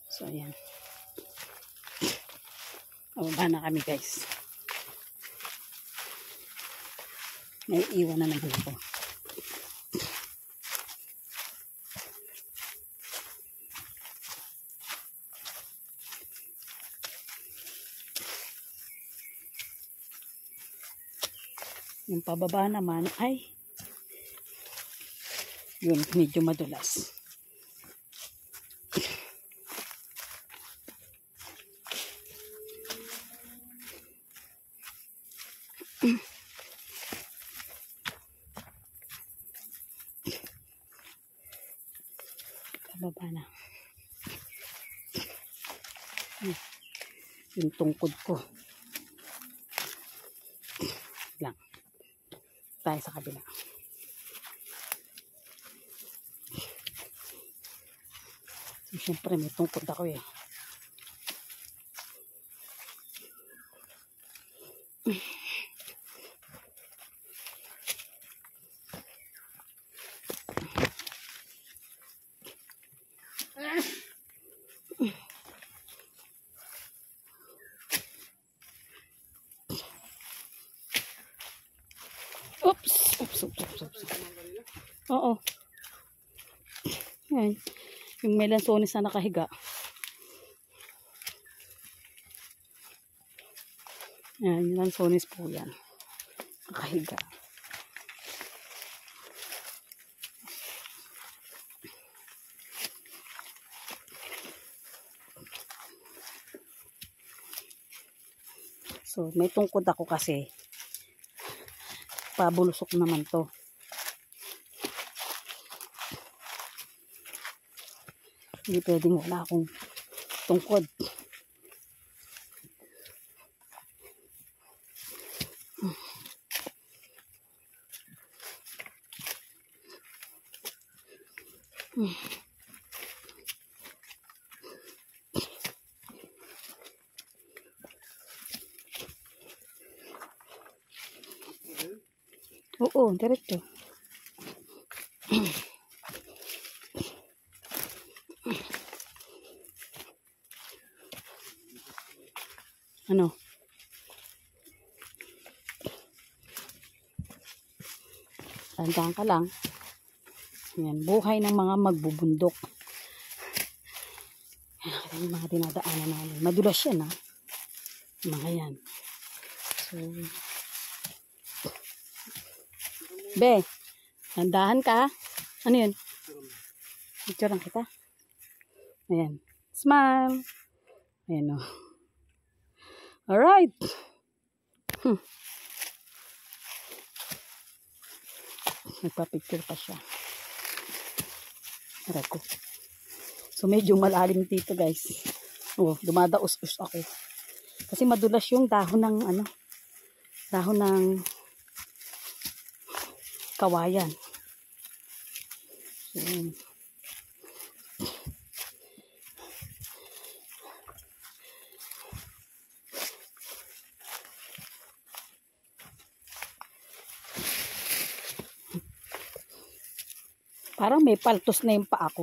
So, ayan. Bababa na kami, guys. May iwan na naman ako. Yung pababa naman ay yun, medyo madulas. Pababa na. Yung tungkod ko. Lang. Tayo sa kabila. So, syempre may tungkod ako eh. Oops. Oo. Yan. Yung may lansones na nakahiga. Yan, yung lansones po yan. Nakahiga. So, may tungkod ako kasi pabulusok naman to. Hindi pwedeng wala akong tungkod. Oo, diretso. Ano? Tandaan ka lang. Yan, buhay ng mga magbubundok. Yan, yung mga dinadaanan namin. Madulas yan, ha? Mga yan. So, be, tandaan ka. Ano yun? Picture lang kita. Ayan. Smile. Ayan, o. Alright. Nagpa-picture pa siya. Aray ko. So, medyo malalim dito, guys. Oh, dumadaos-us ako. Kasi madulas yung dahon ng, ano, dahon ng kawayan. So, parang may paltos na yung paa ko.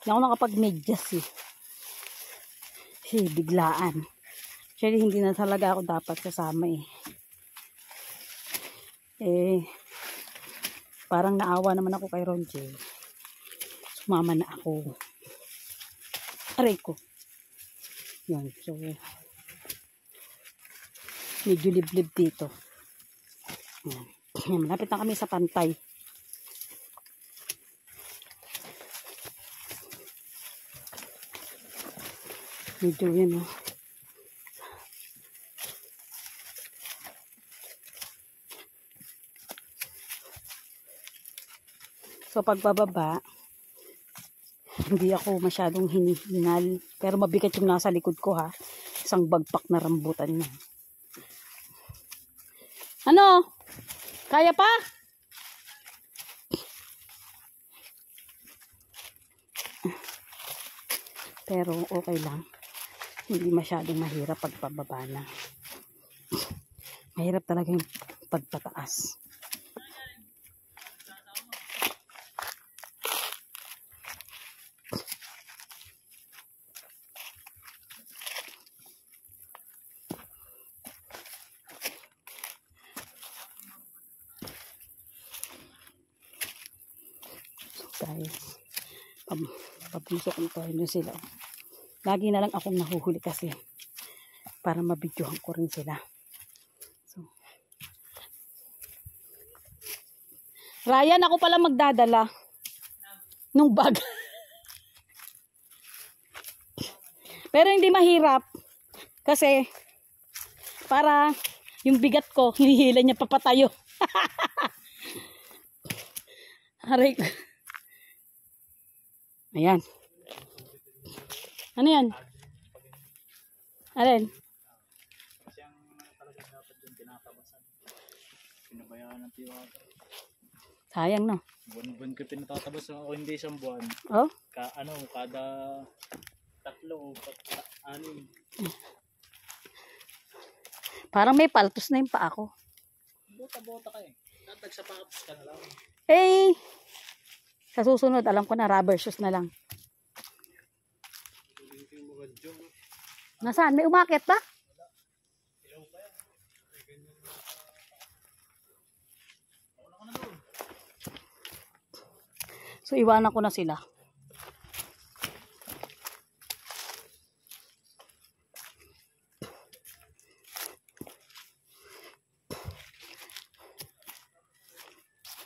Hindi ako nakapag-medyas eh. Kasi biglaan. Actually, hindi na talaga ako dapat kasama eh. Parang naawa naman ako kay Ronje. Sumama na ako. Aray ko. Yan. So, medyo liblib dito. Yan. Malapit na kami sa pantay. Medyo yun, oh. So, pagbababa, hindi ako masyadong hinihingal. Pero mabigat yung nasa likod ko, ha. Isang bagpak na rambutan na. Ano? Kaya pa? Pero, okay lang. Hindi masyadong mahirap pagpababa na. Mahirap talaga yung pagpataas. guys. Pabisok-itohin nyo sila. Lagi na lang akong nahuhuli kasi para mabidyohan ko rin sila. So, Ryan, ako pala magdadala nung bag. Pero hindi mahirap kasi para yung bigat ko hinihila niya papatayo. Aray. Ayan. Ano yan? Alin? Kasi ang talaga dapat yung tinatabasan. Pinabayaan ng tiwata. Sayang, no? Buwan-buwan ko pinatatabas ako, hindi isang buwan. Oh? Kada 3 o 6. Parang may paltos na yung paa ko. Bota-bota ka eh. Tatagsapatos ka na lang. Eh, sa susunod, alam ko na, rubber shoes na lang. Nasaan? May umakyat ba? So, iwanan ko na sila.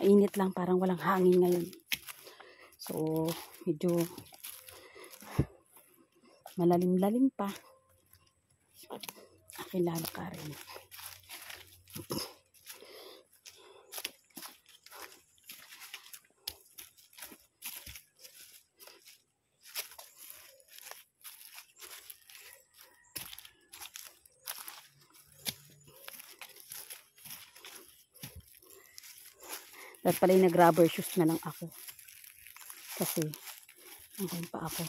Mainit lang, parang walang hangin ngayon. So, medyo malalim-lalim pa. Akin lalakarin. Dapat pala yung nag-rubber shoes na lang ako. Kasi, okay pa ako.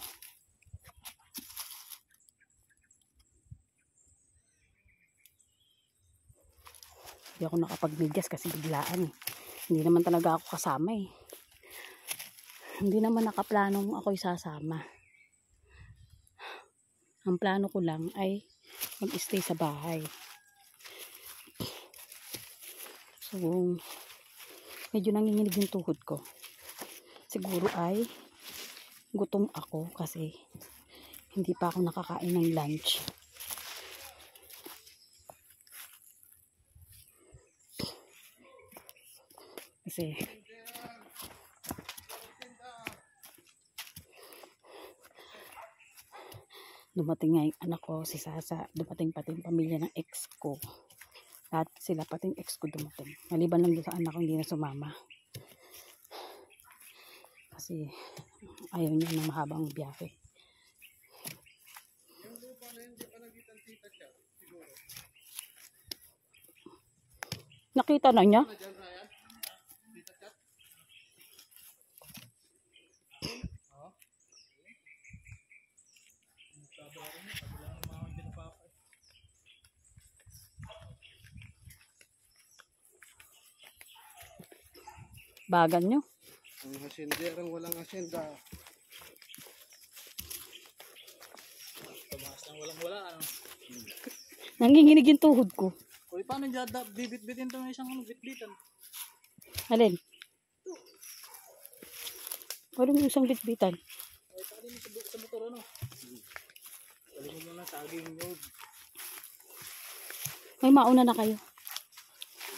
Hindi ako nakapag-medyas kasi biglaan eh. Hindi naman talaga ako kasama eh. Hindi naman nakaplanong ako'y sasama. Ang plano ko lang ay mag-stay sa bahay. So, medyo nanginginig yung tuhod ko. Siguro ay gutom ako kasi hindi pa ako nakakain ng lunch. Kasi dumating nga yung anak ko, si Sasa, dumating pati yung pamilya ng ex ko. Lahat sila, pati yung ex ko dumating. Maliban lang doon sa anak ko, hindi na sumama. Kasi ayaw niya ng mahabang biyahe. Nakita na niya? Bagan nyo. Ang hasinderang walang hasinda. Tumaas ng walang-wala, ano? Nanginginig yung tuhod ko. Uy, paano dyan bibit-bitin ito ng isang bit-bitan? Alin? Walang isang bitbitan. Uy, pakali mo sa motor, ano? Pakali mo muna sa aging yod. May mauna na kayo.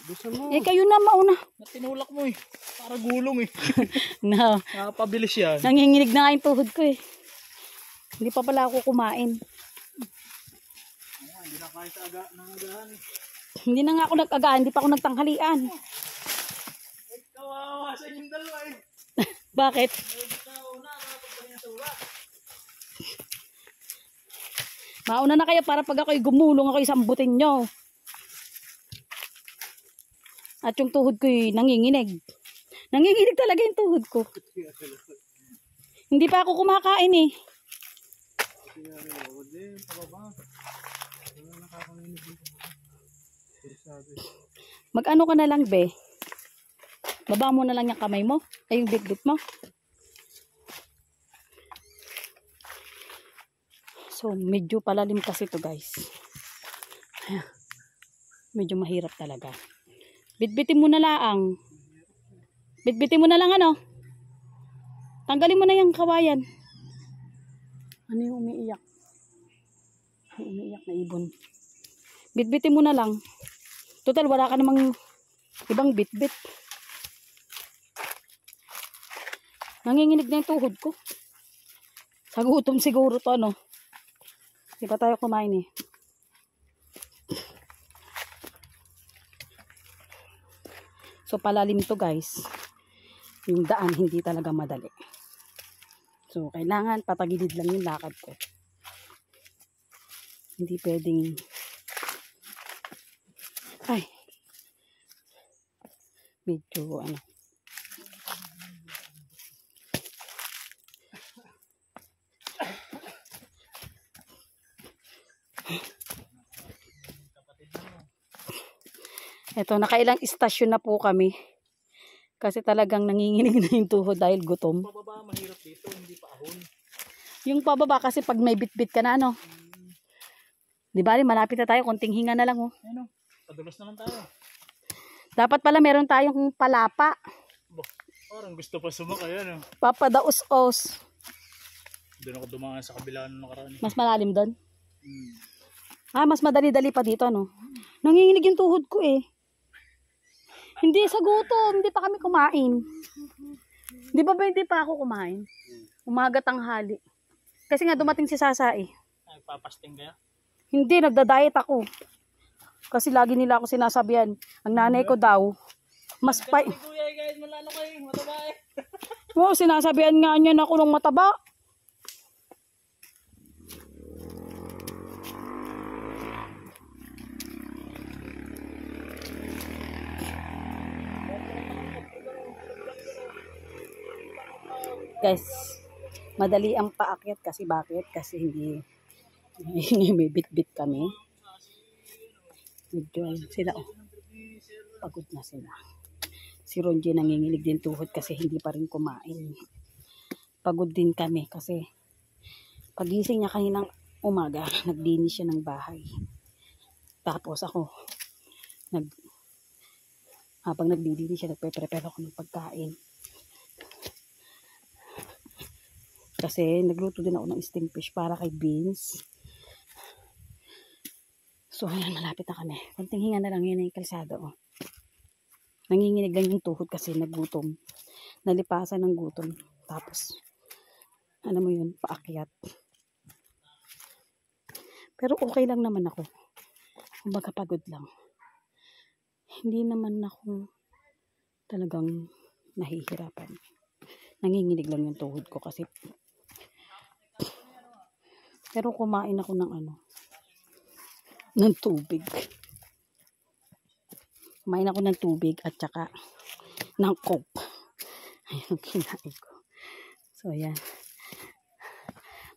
Bisa mo. Eh kayo na mauna. Natinulak mo eh. Para gulong eh. No. Nakapabilis yan. Nanginginig na nga yung tuhod ko eh. Hindi pa pala ako kumain. Hindi na kaya sa agahan. Hindi na nga ako nag-aga, hindi pa ako nagtanghalian. Ay, kawawa sa inyong dalawa eh. Bakit? Mauna na kayo para pag ako'y gumulong ako'y sambutin nyo. At yung tuhod ko'y nanginginig. Nanginginig talaga yung tuhod ko. Hindi pa ako kumakain eh. Mag-ano ka na lang, be? Baba mo na lang yung kamay mo. Ay, yung bit-bit mo. So, medyo palalim kasi to guys. Medyo mahirap talaga. Bitbitin mo na lang. Bitbitin mo na lang ano. Tanggalin mo na yung kawayan. Ano yung umiiyak? Yung umiiyak na ibon. Bitbitin mo na lang. Total, wala ka namang ibang bitbit. Nanginginig na yung tuhod ko. Sa gutom siguro to, ano. Di pa tayo kumain eh. So, palalim to guys. Yung daan hindi talaga madali. So, kailangan patagilid lang yung lakad ko. Hindi pwedeng medyo ano. Eto, nakailang istasyon na po kami. Kasi talagang nanginginig na yung tuhod dahil gutom. Pababa, mahirap dito, hindi pa ahon. Yung pababa kasi pag may bitbit ka na, ano. Di ba, malapit na tayo, konting hinga na lang, oh. Ano, padulas naman tayo. Dapat pala meron tayong palapa. Parang gusto pa sumakay, ano. Papadaos-os. Doon ako dumaan sa kabila ng nakaraan. Mas malalim doon? Mas madali-dali pa dito, no? Nanginginig yung tuhod ko, eh. Hindi sa gutom, hindi pa kami kumain. Di ba hindi pa ako kumain? Umaga tanghali. Kasi nga dumating si Sasa eh. Nagpapasting kaya? Hindi, nagda-diet ako. Kasi lagi nila ako sinasabihan. Ang nanay ko daw, mas pa... Kuya guys, malalo kayo, mataba eh. Oo, sinasabihan nga niya na ako ng mataba. Guys, madali ang paakyat kasi bakit? Kasi hindi may bit-bit kami. Medyo sila, oh. Pagod na sila. Si Ronji nanginginig din tuhod kasi hindi pa rin kumain. Pagod din kami kasi pagising niya kaninang umaga, naglinis siya ng bahay. Tapos ako, habang naglilinis siya, nagpe-prepare ako ng pagkain. Kasi nagluto din ako ng steamed fish para kay Beans. So, ayan, malapit na kami. Konting hinga na lang yun yung kalsada. Oh. Nanginginig lang yung tuhod kasi nagutom. Nalipasan ng gutom. Tapos, ano mo yun, paakyat. Pero okay lang naman ako. Kumbaga pagod lang. Hindi naman ako talagang nahihirapan. Nanginginig lang yung tuhod ko kasi pero kumain ako ng ng tubig. Kumain ako ng tubig at saka ng coke. Ayun ang kinain ko. So, ayan.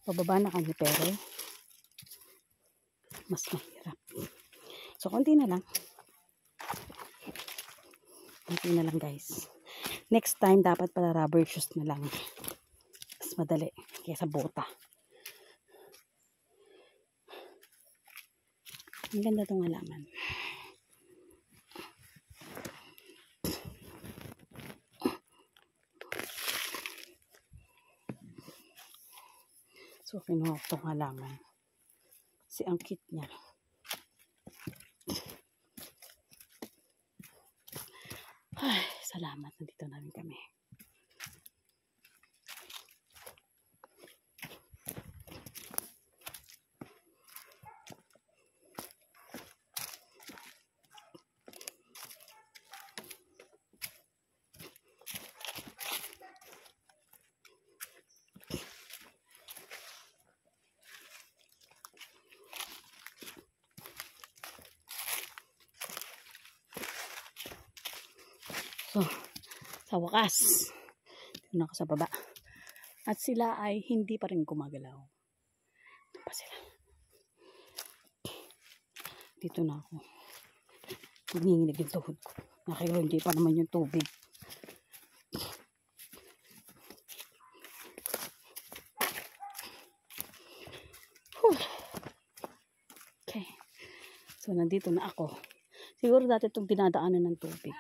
Pababa na kami pero mas mahirap. So, konti na lang. Konti na lang guys. Next time, dapat pala rubber shoes na lang. Mas madali kaysa bota. Ang ganda itong halaman. So, kinuha ko itong halaman. Kasi ang cute niya. Ay, salamat. Nandito namin kami. So, sa wakas, dito na ako sa baba. At sila ay hindi pa rin gumagalaw. Ito pa sila. Dito na ako. Nanginginig yung tuhod ko. Nakironjay pa naman yung tubig. Okay. So, nandito na ako. Siguro dati itong dinadaanan ng tubig.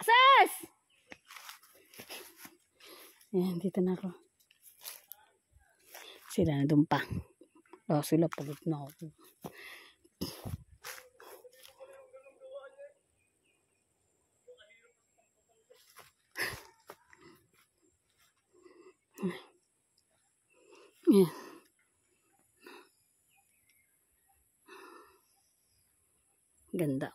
Sis! Ayan, dito na ako. Sila na doon pa. Sila pagod na ako. Ayan. Ganda.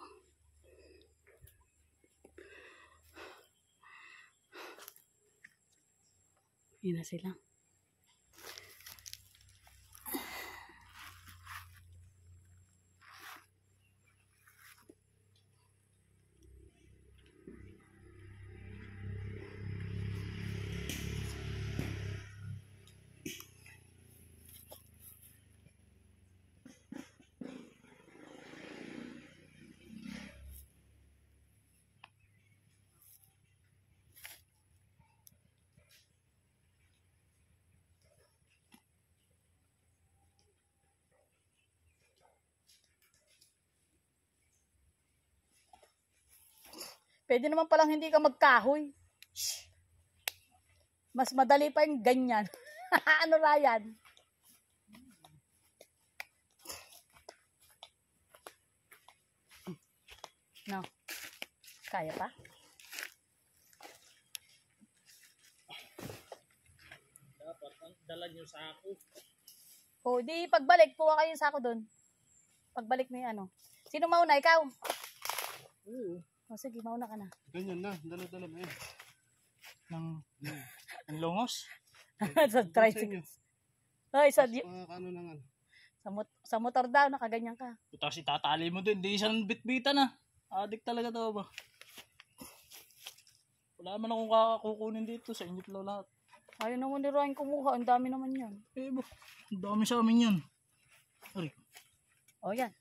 Yun na sila. Pwede naman palang hindi ka magkahoy. Shh. Mas madali pa yung ganyan. Ano Ryan? No. Kaya pa? Dapat dala nyo sa ako. O, di pagbalik, puha kayo sa ako doon. Pagbalik mo yung ano. Sino mauna? Ikaw? Oo. O, sige, mauna ka na. Ganyan na. Dala-dala mo yan. Ng longos. Sa tricycle. Ay, Ano na nga. sa motor daw, nakaganyan ka. Tapos itatali mo din. Di isang bitbitan na. Adik talaga to ba? Wala man akong kukunin dito. Sa inyo lang lahat. Ayaw naman ni Ryan kumuha. Ang dami naman yan. Eh ba? Ang dami sa amin yan. Ari. O, yan.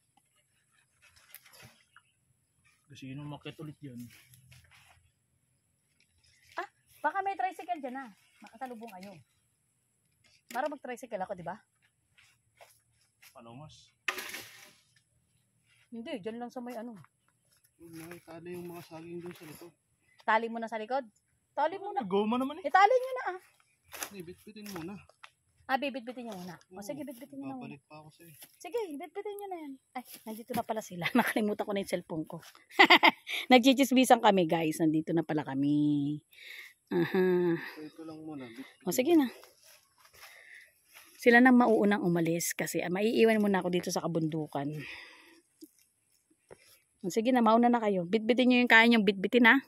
Kasi yun umakit ulit yun. Baka may tricycle dyan na. Makasalubong kayo. Para mag-tricycle ako, di ba? Palongos. Hindi, dyan lang sa may ano. Nakitali yung mga saging doon sa likod. Tali mo na sa likod. Tali mo na. Goma naman eh. Itali nyo na ah. Hindi, bitbitin muna. Bibit-bitin nyo muna. O sige, bit-bitin nyo na muna. Babalik pa ako sa'yo. Sige, bit-bitin nyo na yan. Ay, nandito na pala sila. Nakalimutan ko na yung cellphone ko. Nagchichisbisan kami guys. Nandito na pala kami. Aha. So, ito lang muna. O sige na. Sila nang mauunang umalis kasi maiiwan muna ako dito sa kabundukan. O, sige na, mauna na kayo. Bitbitin nyo yung kaya nyong bitbitin ha.